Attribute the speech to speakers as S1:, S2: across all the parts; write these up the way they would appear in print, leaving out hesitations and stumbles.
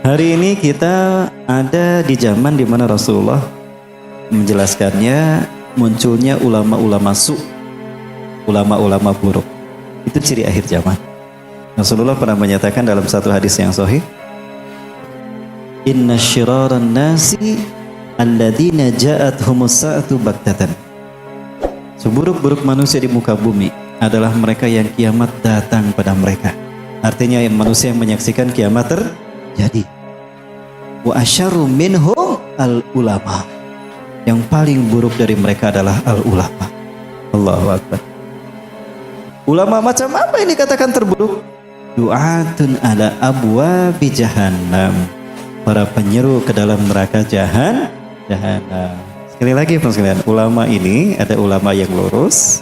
S1: Hari ini kita ada di zaman di mana Rasulullah menjelaskannya munculnya ulama-ulama ulama-ulama buruk. Itu ciri akhir zaman. Rasulullah pernah menyatakan dalam satu hadis yang sahih, "Inna syiraran nasi alladzina ja'athumus sa'atu baktatan." Seburuk-buruk manusia di muka bumi adalah mereka yang kiamat datang pada mereka. Artinya manusia yang menyaksikan kiamat terjadi. Wa asyaru minhum al-ulama. Yang paling buruk dari mereka adalah al-ulama. Allahu Akbar. Ulama macam apa ini katakan terburuk? Du'atun ala abwabi jahannam. Para penyeru ke dalam neraka jahannam. Sekali lagi Pak sekalian, ulama ini ada ulama yang lurus,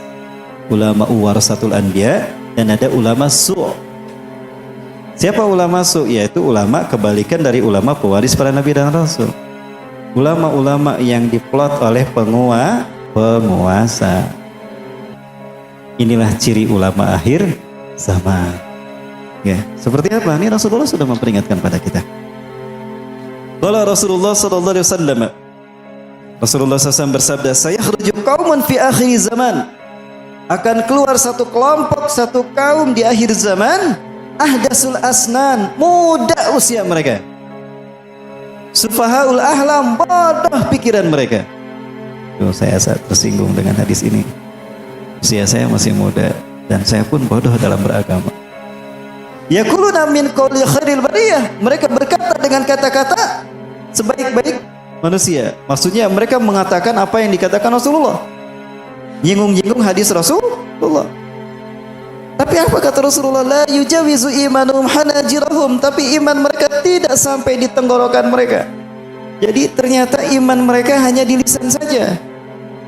S1: ulama warasatul anbiya, dan ada ulama su'. Siapa ulama su'? Yaitu ulama kebalikan dari ulama pewaris para nabi dan rasul. Ulama-ulama yang diplot oleh penguasa. Inilah ciri ulama akhir zaman. Ya, seperti apa? Ini Rasulullah sudah memperingatkan pada kita. Qala Rasulullah sallallahu alaihi wasallam. Rasulullah SAW bersabda, "Sayakhruju qaumun fi akhir zaman." Akan keluar satu kelompok, satu kaum di akhir zaman, ahdasul asnan, muda usia mereka. Sufahaul ahlam, bodoh pikiran mereka. Saya sangat tersinggung dengan hadis ini. Usia saya masih muda dan saya pun bodoh dalam beragama. Yaquluna min qawli khairil bariyah, mereka berkata dengan kata-kata sebaik-baik manusia. Maksudnya mereka mengatakan apa yang dikatakan Rasulullah. Nyinggung-nyinggung hadis Rasulullah. Tapi apa kata Rasulullah? La yujawizu imanuhum hanajirahum. Tapi iman mereka tidak sampai di tenggorokan mereka. Jadi ternyata iman mereka hanya di lisan saja.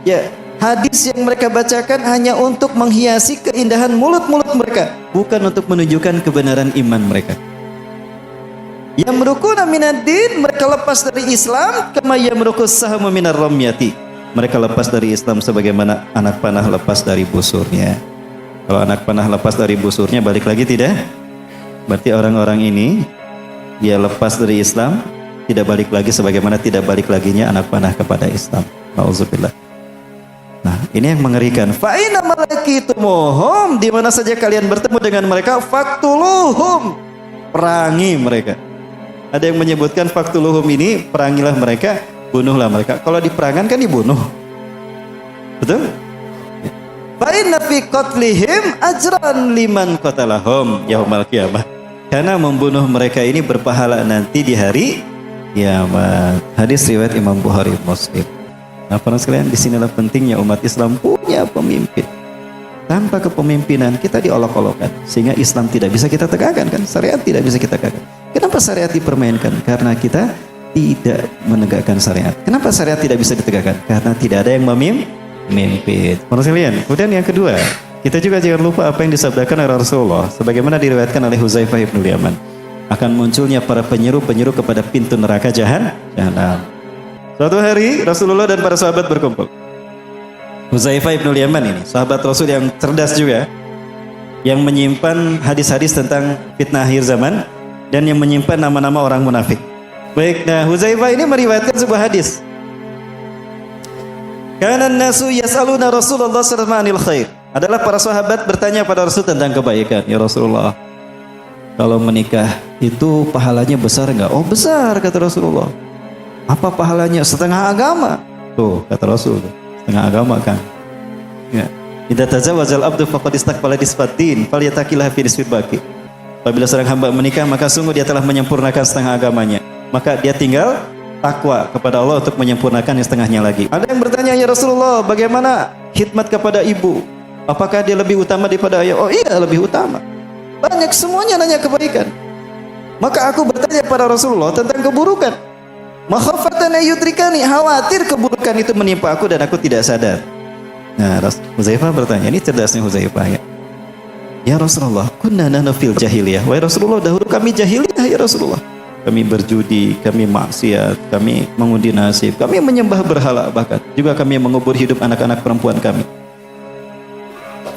S1: Ya, hadis yang mereka bacakan hanya untuk menghiasi keindahan mulut-mulut mereka, bukan untuk menunjukkan kebenaran iman mereka. Yamrukuna minad-din, mereka lepas dari Islam kama yamrukus sahmu minar ramyati. Mereka lepas dari Islam sebagaimana anak panah lepas dari busurnya. Kalau anak panah lepas dari busurnya balik lagi tidak? Berarti orang-orang ini dia lepas dari Islam tidak balik lagi sebagaimana tidak balik laginya anak panah kepada Islam. Nauzubillah. Nah, ini yang mengerikan. Fa inna malakitumuhum, di mana saja kalian bertemu dengan mereka, faktuluhum, perangi mereka. Ada yang menyebutkan faktuluhum ini, perangilah mereka, bunuhlah mereka. Kalau diperangan kan dibunuh. Betul? Fa inna fi qatlihim ajran liman qatalahum yaumal qiyamah. Karena membunuh mereka ini berpahala nanti di hari kiamat. Hadis riwayat Imam Bukhari Muslim. Nah, para sekalian, disinilah pentingnya umat Islam punya pemimpin. Tanpa kepemimpinan kita diolok-olokkan, sehingga Islam tidak bisa kita tegakkan, kan? Syariat tidak bisa kita tegakkan. Kenapa syariat dipermainkan? Karena kita tidak menegakkan syariat. Kenapa syariat tidak bisa ditegakkan? Karena tidak ada yang memimpin. Para sekalian, kemudian yang kedua, kita juga jangan lupa apa yang disabdakan oleh Rasulullah, sebagaimana diriwayatkan oleh Huzaifah ibn Yaman. Akan munculnya para penyeru-penyeru kepada pintu neraka jahanam. Suatu hari Rasulullah dan para sahabat berkumpul. Huzaifah ibn Yaman ini sahabat Rasul yang cerdas juga, yang menyimpan hadis-hadis tentang fitnah akhir zaman dan yang menyimpan nama-nama orang munafik. Baik, nah Huzaifah ini meriwayatkan sebuah hadis. Kana an-nasu yas'aluna Rasulullah sallallahu alaihi wasallam. Adalah para sahabat bertanya pada Rasul tentang kebaikan. Ya Rasulullah, kalau menikah itu pahalanya besar enggak? Oh, besar kata Rasulullah. Apa pahalanya? Setengah agama. Tuh kata Rasul, setengah agama kan. Ya. Idza tazawwajal abdu faqad istaqbala nisfatin falyattaqillaha fi nisfil baqi. Apabila seorang hamba menikah, maka sungguh dia telah menyempurnakan setengah agamanya. Maka dia tinggal takwa kepada Allah untuk menyempurnakan yang setengahnya lagi. Ada yang bertanya, ya Rasulullah, bagaimana khidmat kepada ibu? Apakah dia lebih utama daripada ayah? Oh iya, lebih utama. Banyak, semuanya nanya kebaikan. Maka aku bertanya pada Rasulullah tentang keburukan. Makhafatan yudrikani, khawatir keburukan itu menimpa aku dan aku tidak sadar. Nah, Huzaifah bertanya, ini cerdasnya Huzaifah ya. Ya Rasulullah, kunna nahnu fil jahiliyah. Wahai Rasulullah, dahulu kami jahiliyah ya Rasulullah. Kami berjudi, kami maksiat, kami mengundi nasib, kami menyembah berhala, bahkan juga kami mengubur hidup anak-anak perempuan kami.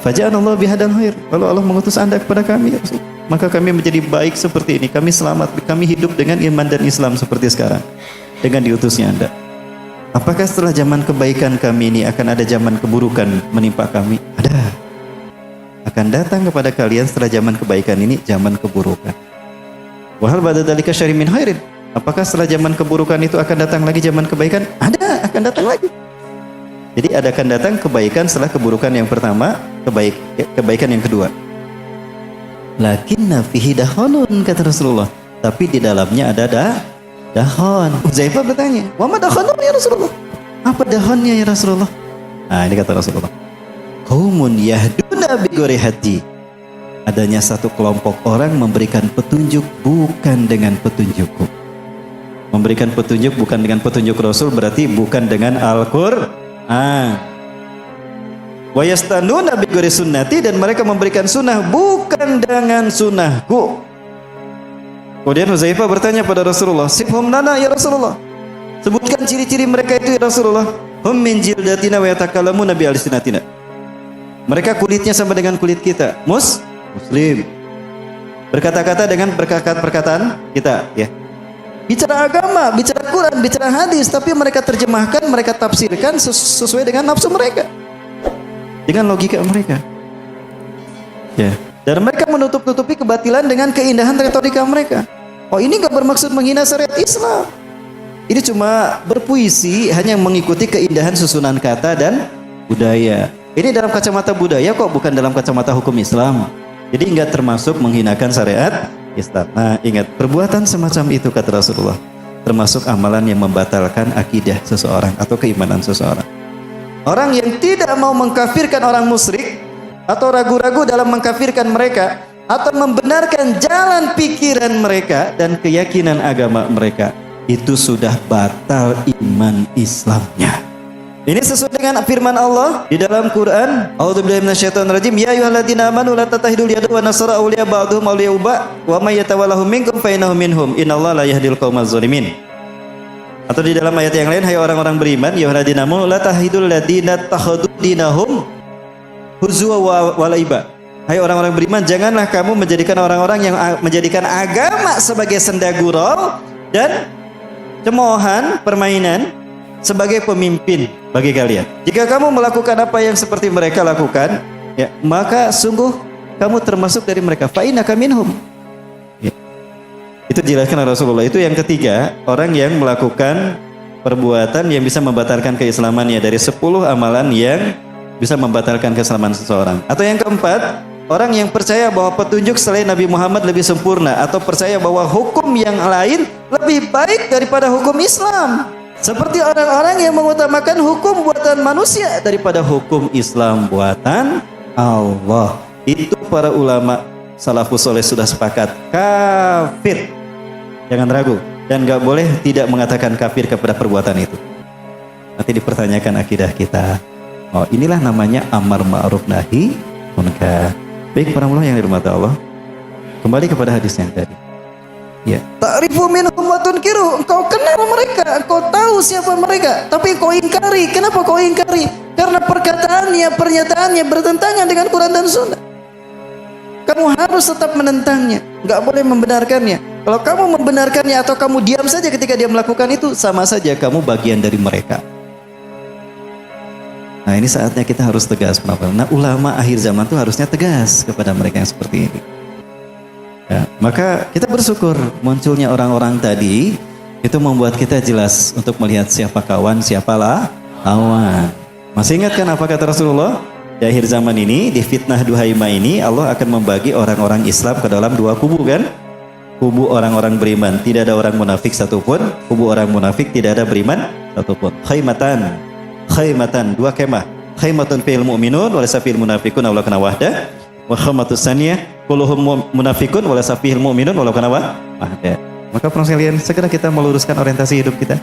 S1: Faja'anallahu bihadan khair. Lalu Allah mengutus Anda kepada kami ya Rasul. maka kami menjadi baik seperti ini. Kami selamat, kami hidup dengan iman dan Islam seperti sekarang, dengan diutusnya Anda. Apakah setelah zaman kebaikan kami ini akan ada zaman keburukan menimpa kami? Ada. Akan datang kepada kalian setelah zaman kebaikan ini zaman keburukan. Wa hal ba'da dzalika syarrun min khairin. Apakah setelah zaman keburukan itu akan datang lagi zaman kebaikan? Ada, akan datang lagi. Jadi akan datang kebaikan setelah keburukan yang pertama, kebaikan yang kedua. Lakinna fihi dahonun, kata Rasulullah. Tapi di dalamnya ada dahon. Uzaifah bertanya, wa ma dahonun ya Rasulullah? Apa dahonnya ya Rasulullah? Nah, ini kata Rasulullah. Qaumun yahduna bi ghairi hadi. Adanya satu kelompok orang memberikan petunjuk bukan dengan petunjukku. Memberikan petunjuk bukan dengan petunjuk Rasul berarti bukan dengan Al-Qur'an. Wa yastanuna bi ghairi sunnati, dan mereka memberikan sunnah bukan dengan sunnahku. Kemudian Huzaifah bertanya pada Rasulullah, "Sifhum lana ya Rasulullah." Sebutkan ciri-ciri mereka itu ya Rasulullah. Hum min jildatina wa yatakallamuna bi alsinatina. Mereka kulitnya sama dengan kulit kita. Muslim. Berkata-kata dengan perkataan kita, ya. Bicara agama, bicara Quran, bicara hadis, tapi mereka terjemahkan, mereka tafsirkan sesuai dengan nafsu mereka, dengan logika mereka. Ya. Dan mereka menutup-tutupi kebatilan dengan keindahan retorika mereka. Oh, ini gak bermaksud menghina syariat Islam. Ini cuma berpuisi, hanya mengikuti keindahan susunan kata dan budaya. Ini dalam kacamata budaya kok, bukan dalam kacamata hukum Islam. Jadi enggak termasuk menghinakan syariat Islam. Nah, ingat, perbuatan semacam itu kata Rasulullah termasuk amalan yang membatalkan akidah seseorang atau keimanan seseorang. Orang yang tidak mau mengkafirkan orang musyrik atau ragu-ragu dalam mengkafirkan mereka atau membenarkan jalan pikiran mereka dan keyakinan agama mereka, itu sudah batal iman Islamnya. Ini sesuai dengan firman Allah di dalam Quran. A'udzubillahi minasyaitonirrajim. Ya ayyuhalladzina amanu la tattakhidul yahud wa nasara awliya ba'dhum awliya ba'd wa may yatawallahum minkum fa innahu minhum. Innallaha la yahdil qaumadz zalimin. Atau di dalam ayat yang lain, hai orang-orang beriman, ya ayyuhalladzina amanu la tattakhidul ladzina takhadhu dinahum huzwa wa laiba. Hai orang-orang beriman, janganlah kamu menjadikan orang-orang yang menjadikan agama sebagai senda gurau dan cemoohan, permainan sebagai pemimpin bagi kalian. Jika kamu melakukan apa yang seperti mereka lakukan, ya, maka sungguh kamu termasuk dari mereka. Fa innaka minhum. Ya. Itu dijelaskan oleh Rasulullah. Itu yang ketiga, orang yang melakukan perbuatan yang bisa membatalkan keislamannya dari 10 amalan yang bisa membatalkan keislaman seseorang. Atau yang keempat, orang yang percaya bahwa petunjuk selain Nabi Muhammad lebih sempurna, atau percaya bahwa hukum yang lain lebih baik daripada hukum Islam. Seperti orang-orang yang mengutamakan hukum buatan manusia daripada hukum Islam buatan Allah. Itu para ulama salafus soleh sudah sepakat kafir. Jangan ragu, dan gak boleh tidak mengatakan kafir kepada perbuatan itu. Nanti dipertanyakan akidah kita. Oh, inilah namanya amar ma'ruf nahi munkar. Baik para ulama yang dirahmati Allah, kembali kepada hadis yang tadi. Ya. Ta'rifu minhum wa tunkiru. Engkau kenal mereka, engkau tahu siapa mereka, tapi kau ingkari. Kenapa kau ingkari? Karena perkataannya, pernyataannya bertentangan dengan Quran dan Sunnah. Kamu harus tetap menentangnya, nggak boleh membenarkannya. Kalau kamu membenarkannya atau kamu diam saja ketika dia melakukan itu, sama saja kamu bagian dari mereka. Nah, ini saatnya kita harus tegas. Nah, ulama akhir zaman itu harusnya tegas kepada mereka yang seperti ini. Ya, maka kita bersyukur munculnya orang-orang tadi, itu membuat kita jelas untuk melihat siapa kawan, siapa lawan. Masih ingat kan apa kata Rasulullah? Di akhir zaman ini, di fitnah Duhaimah ini, Allah akan membagi orang-orang Islam ke dalam 2 kubu kan? Kubu orang-orang beriman, tidak ada orang munafik satupun. Kubu orang munafik, tidak ada beriman satupun. Khaymatan, 2 kemah. Khaymatun fil mu'minun wa laysa fil munafiqun aw la kana wahda. Wa khamatus saniyah kulluhum munafikun wa laysa fihil mu'minun walau kana wahda. Maka para sekalian, segera kita meluruskan orientasi hidup kita.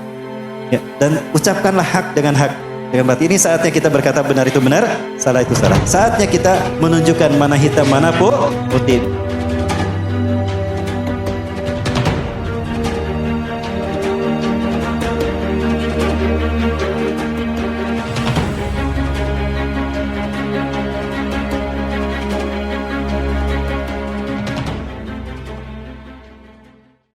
S1: Ya, dan ucapkanlah hak dengan hak. Dengan berarti ini saatnya kita berkata benar itu benar, salah itu salah. Saatnya kita menunjukkan mana hitam mana putih.